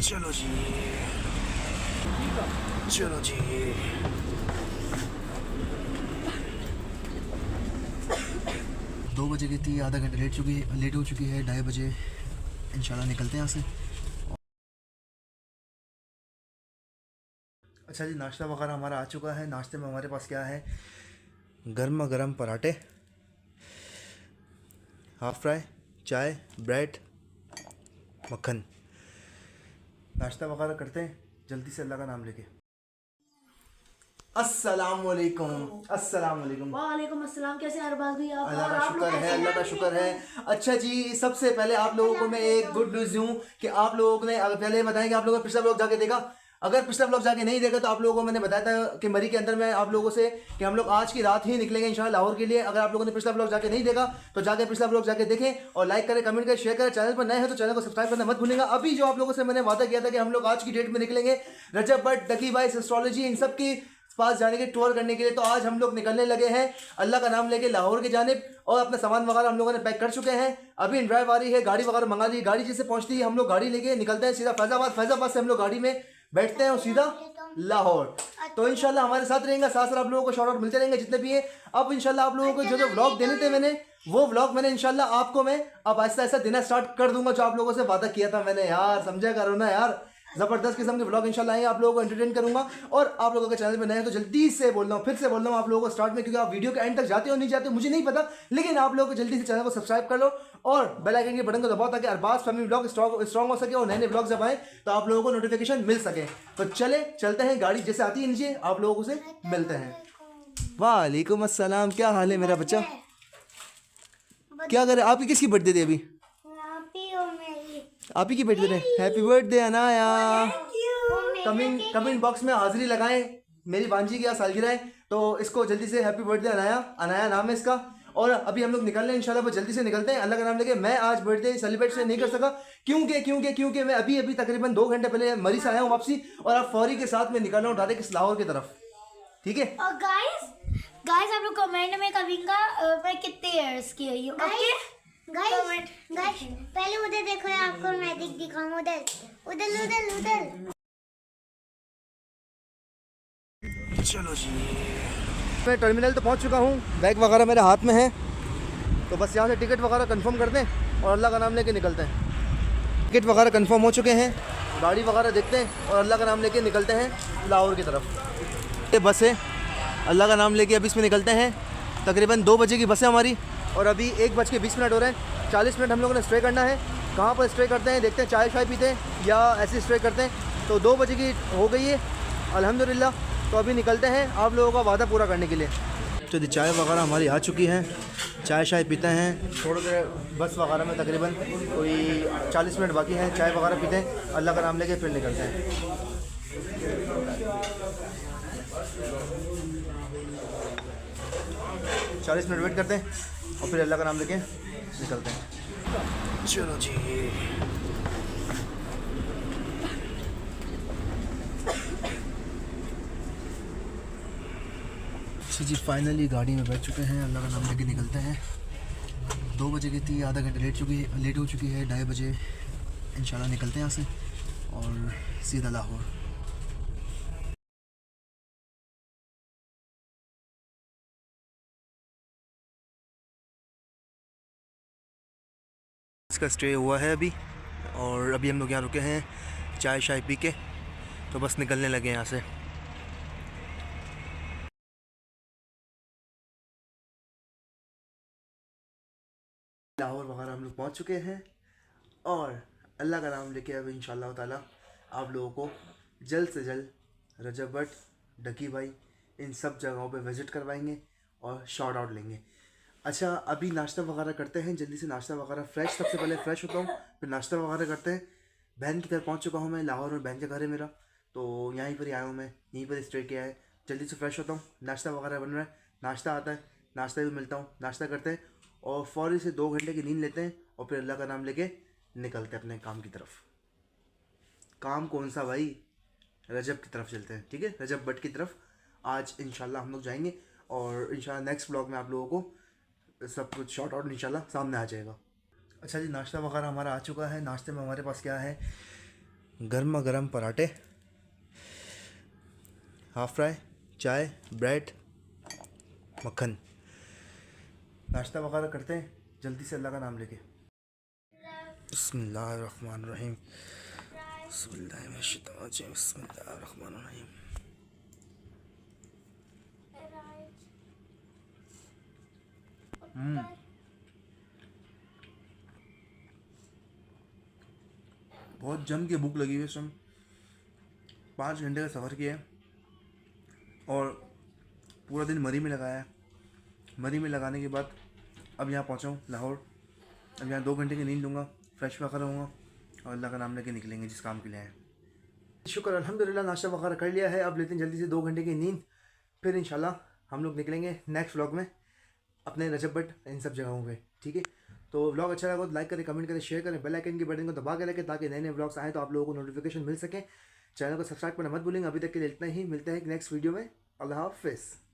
चलो जी, चलो जी। 2 बजे की थी, आधा घंटा लेट हो चुकी है। 2:30 बजे इंशाल्लाह निकलते हैं यहाँ से। अच्छा जी, नाश्ता वगैरह हमारा आ चुका है। नाश्ते में हमारे पास क्या है, गर्मा गर्म पराठे, हाफ फ्राई, चाय, ब्रेड, मक्खन। नाश्ता वगैरह करते हैं जल्दी से, अल्लाह का नाम लेके। अस्सलाम वालेकुम। अस्सलाम वालेकुम। वालेकुम अस्सलाम। कैसे अरबाज भाई आप? अल्लाह और का आप शुक्र लोग है, कैसे अल्लाह का हैं? शुक्र है। अच्छा जी, सबसे पहले आप लोगों को मैं एक गुड न्यूज़ दूं कि आप लोगों ने पहले बताएं कि आप लोगों ने पिछला ब्लॉग जाके देखा। अगर पिछला ब्लॉग जाके नहीं देखा तो आप लोगों को मैंने बताया था कि मरी के अंदर में आप लोगों से कि हम लोग आज की रात ही निकलेंगे इंशाल्लाह लाहौर के लिए। अगर आप लोगों ने पिछला ब्लॉग जाके नहीं देखा तो जाके पिछला ब्लॉग जाके देखें और लाइक करें, कमेंट करें, शेयर करें। चैनल पर नए हैं तो चैनल को सब्सक्राइब करना मत भूलिएगा। अभी जो आप लोगों से मैंने वादा किया था कि हम लोग आज की डेट में निकलेंगे रजब भट्ट, डकी भाई, एस्ट्रोलॉजी, इन सब की पास जाने के टूर करने के लिए, तो आज हम लोग निकलने लगे हैं अल्लाह का नाम लेके लाहौर की जानिब। और अपना सामान वगैरह हम लोगों ने पैक कर चुके हैं। अभी ड्राइव आ रही है, गाड़ी वगैरह मंगा ली। गाड़ी जैसे पहुंचती है हम लोग गाड़ी लेके निकलते हैं सीधा फैजाबाद। फैजाबाद से हम लोग गाड़ी में बैठते हैं और सीधा लाहौर। तो इंशाल्लाह हमारे साथ रहेंगे, साथ साथ आप लोगों को शॉर्ट आउट मिलते रहेंगे जितने भी हैं। अब इंशाल्लाह आप लोगों को जो जो व्लॉग देने थे मैंने, वो व्लॉग मैंने इंशाल्लाह आपको मैं अब ऐसा ऐसा देना स्टार्ट कर दूंगा जो आप लोगों से वादा किया था मैंने। यार समझा करो ना यार, जबरदस्त किस्म के व्लॉग इंशाल्लाह आएंगे, आप लोगों को एंटरटेन करूंगा। और आप लोगों के चैनल पे नए हैं तो जल्दी से बोल रहा हूँ, फिर से बोल रहा हूँ आप लोगों को स्टार्ट में, क्योंकि आप वीडियो के एंड तक जाते हो नहीं जाते हो मुझे नहीं पता, लेकिन आप लोगों को जल्दी से चैनल को सब्सक्राइब कर लो और बेल आइकन के बटन को दबाओ ताकि अरबाज फैमिली व्लॉग स्ट्रॉन्ग हो सके और नए नए व्लॉग जब आए तो आप लोगों को नोटिफिकेशन मिल सके। तो चलते हैं, गाड़ी जैसे आती है नीचे आप लोगों से मिलते हैं। वालेकुम अस्सलाम, क्या हाल है मेरा बच्चा? क्या कर रहे, आपकी किसकी बर्थडे थी अभी? आप ही की बर्थडे है। Happy birthday Anaya. Coming box में हाजिरी लगाएं, मेरी बांजी की आज सालगिरह है तो इसको जल्दी से हैप्पी बर्थडे अनाया। अनाया नाम है इसका। और अभी हम लोग निकल रहे हैं इंशाल्लाह, वो जल्दी से निकलते हैं अल्लाह का नाम लेके। मैं आज बर्थडे सेलिब्रेट से नहीं कर सका क्योंकि मैं अभी तकरीबन 2 घंटे पहले मरी से आया हूँ वापसी, और अब फौरी के साथ में निकल रहा हूँ डायरेक्ट लाहौर की तरफ। ठीक है। और गाइस आप लोग कमेंट में कविंग का मैं कितने इयर्स की है ओके गाइस पहले उधर देखो, आपको मैजिक दिखाऊं। उधर उधर उधर उधर। चलो जी, मैं टर्मिनल तो पहुंच चुका हूं, बैग वगैरह मेरे हाथ में है, तो बस यहाँ से टिकट वगैरह कंफर्म कर दें और अल्लाह का नाम लेके निकलते हैं। टिकट वगैरह कंफर्म हो चुके हैं, गाड़ी वगैरह देखते हैं और अल्लाह का नाम लेके निकलते हैं लाहौर की तरफ। ये बस है, अल्लाह का नाम लेके अभी इसमें निकलते हैं। तकरीबन 2 बजे की बस है हमारी और अभी 1:20 हो रहे हैं। 40 मिनट हम लोगों ने स्टे करना है। कहाँ पर स्टे करते हैं देखते हैं, चाय पीते हैं या ऐसे स्टे करते हैं। तो 2 बजे की हो गई है अल्हम्दुलिल्लाह। तो अभी निकलते हैं आप लोगों का वादा पूरा करने के लिए। तो चाय वगैरह हमारी आ चुकी है, चाय पीते हैं। थोड़ी देर बस वगैरह में तकरीबन कोई 40 मिनट बाकी हैं, चाय वगैरह पीते हैं, अल्लाह का नाम लेके फिर निकलते हैं। 40 मिनट वेट करते हैं और फिर अल्लाह का नाम लेके निकलते हैं। चलो जी, जी फाइनली गाड़ी में बैठ चुके हैं, अल्लाह का नाम लेके निकलते हैं। 2 बजे की थी, आधा घंटा लेट हो चुकी है। 2:30 बजे इंशाल्लाह निकलते हैं यहाँ से और सीधा लाहौर। इसका स्टे हुआ है अभी, और अभी हम लोग यहाँ रुके हैं चाय पी के, तो बस निकलने लगे यहाँ से। लाहौर वगैरह हम लोग पहुँच चुके हैं और अल्लाह का नाम लेके अब इंशाल्लाह ताला आप लोगों को जल्द से जल्द रजब भट्ट, डकी भाई, इन सब जगहों पे विज़िट करवाएंगे और शॉर्ट आउट लेंगे। अच्छा, अभी नाश्ता वगैरह करते हैं जल्दी से, नाश्ता वगैरह फ्रेश, सबसे पहले फ्रेश होता हूँ फिर नाश्ता वगैरह करते हैं। बहन की तरफ पहुँच चुका हूँ मैं, लाहौर में बहन का घर है मेरा, तो यहीं पर ही आया हूँ मैं, यहीं पर स्टे किया है। जल्दी से फ्रेश होता हूँ, नाश्ता वगैरह बन रहा है, नाश्ता आता है, नाश्ता भी मिलता हूँ, नाश्ता करते हैं और फ़ौरी से 2 घंटे की नींद लेते हैं और फिर अल्लाह का नाम लेके निकलते हैं अपने काम की तरफ। काम कौन सा भाई, रजब की तरफ चलते हैं। ठीक है, रजब भट्ट की तरफ आज इंशाल्लाह हम लोग जाएंगे और इंशाल्लाह नेक्स्ट ब्लॉग में आप लोगों को सब कुछ शॉर्ट आउट इंशाल्लाह सामने आ जाएगा। अच्छा जी, नाश्ता वगैरह हमारा आ चुका है। नाश्ते में हमारे पास क्या है, गर्मा गर्म पराठे, हाफ फ्राई, चाय, ब्रेड, मक्खन। नाश्ता वगैरह करते हैं जल्दी से अल्लाह का नाम लेके। बिस्मिल्लाहिर्रहमानिर्रहीम, बिस्मिल्लाहिर्रहमानिर्रहीम। बहुत जम के भूख लगी हुई है। इस समय 5 घंटे का सफ़र किया है और पूरा दिन मरी में लगाया है। मरी में लगाने के बाद अब यहाँ पहुँचा हूँ लाहौर। अब यहाँ 2 घंटे की नींद लूँगा, फ्रेश वगैरह होऊंगा और अल्लाह का नाम लेके निकलेंगे जिस काम के लिए आए। शुक्र अल्हम्दुलिल्लाह, नाश्ता वगैरह कर लिया है। अब लेते हैं जल्दी से 2 घंटे की नींद, फिर इंशाल्लाह हम लोग निकलेंगे नेक्स्ट व्लॉग में अपने रजब बट इन सब जगहों पे। ठीक है, तो व्लॉग अच्छा लगा तो लाइक करें, कमेंट करें, शेयर करें, बेल आइकन के बटन को दबा के रखें ताकि नए नए व्लॉग्स आएँ तो आप लोगों को नोटिफिकेशन मिल सके। चैनल को सब्सक्राइब करना मत भूलेंगे। अभी तक के लिए इतना ही, मिलते हैं नेक्स्ट वीडियो में। अल्लाह हाफ़िज़।